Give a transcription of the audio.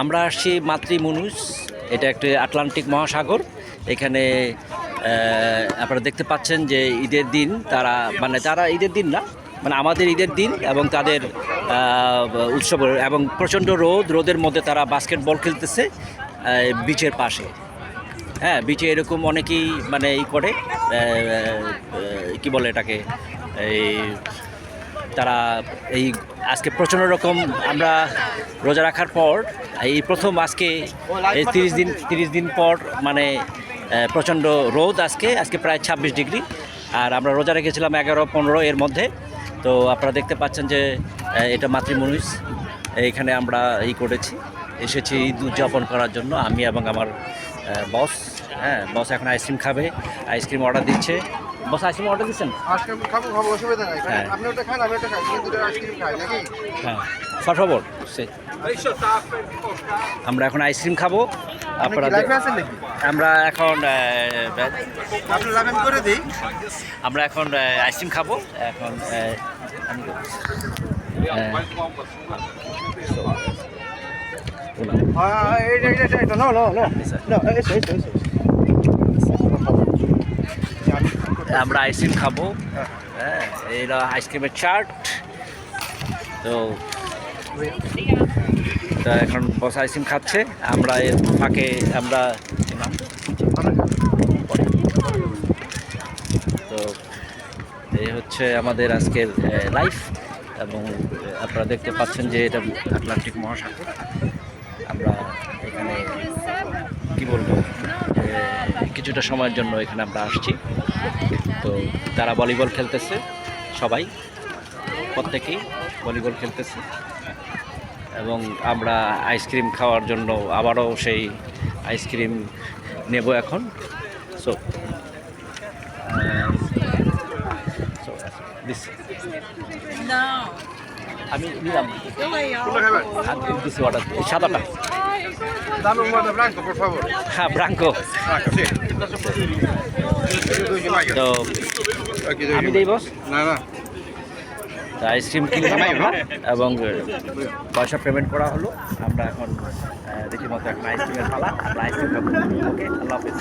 আমরা আসছি মাতৃমনুষ, এটা একটি আটলান্টিক মহাসাগর। এখানে আপনারা দেখতে পাচ্ছেন যে ঈদের দিন তারা ঈদের দিন না, মানে আমাদের ঈদের দিন এবং তাদের উৎসব, এবং প্রচণ্ড রোদের মধ্যে তারা বাস্কেটবল খেলতেছে বিচের পাশে। হ্যাঁ, বিচে এরকম অনেকেই মানে করে কি বলে এটাকে, এই তারা আজকে প্রচণ্ড রকম, আমরা রোজা রাখার পর এই প্রথম আজকে এই 30 দিন পর মানে প্রচণ্ড রোদ। আজকে প্রায় 26 ডিগ্রি, আর আমরা রোজা রেখেছিলাম 11-15 এর মধ্যে। তো আপনারা দেখতে পাচ্ছেন যে এটা মাতৃমনুষ, এইখানে আমরা এসেছি ঈদ উদযাপন করার জন্য, আমি এবং আমার বস। হ্যাঁ, বস এখন আইসক্রিম খাবে, আইসক্রিম অর্ডার দিচ্ছে। বস আইসক্রিম অর্ডার দিচ্ছেন? হ্যাঁ, ফটাফট আমরা এখন আইসক্রিম খাবো। আপনারা আমরা এখন আইসক্রিম খাবো এখন। আমরা আইসক্রিম খাবো। হ্যাঁ, এইটা আইসক্রিমের চার্ট। তো এখন বস আইসক্রিম খাচ্ছে, আমরা এর ফাঁকে আমরা তো এই হচ্ছে আমাদের আজকের লাইফ। এবং আপনারা দেখতে পাচ্ছেন যে এটা আটলান্টিক মহাসাগর। আমরা এখানে কি বলবো, কিছুটা সময়ের জন্য এখানে আমরা আসছি। তো তারা ভলিবল খেলতেছে, সবাই প্রত্যেকেই ভলিবল খেলতেছে, এবং আমরা আইসক্রিম খাওয়ার জন্য আবারও সেই আইসক্রিম নেব এখন। সো আমি নিলাম অর্ডার সাদাটা। হ্যাঁ, ব্রাঙ্কো। তো আমি দেই বস। আইসক্রিম কিনলাম আমরা, এবং পয়সা পেমেন্ট করা হলো। আমরা এখন রীতিমতো এখন আইসক্রিমের পালা, আমরা আইসক্রিম খাবো। ওকে, আল্লাহ হাফেজ।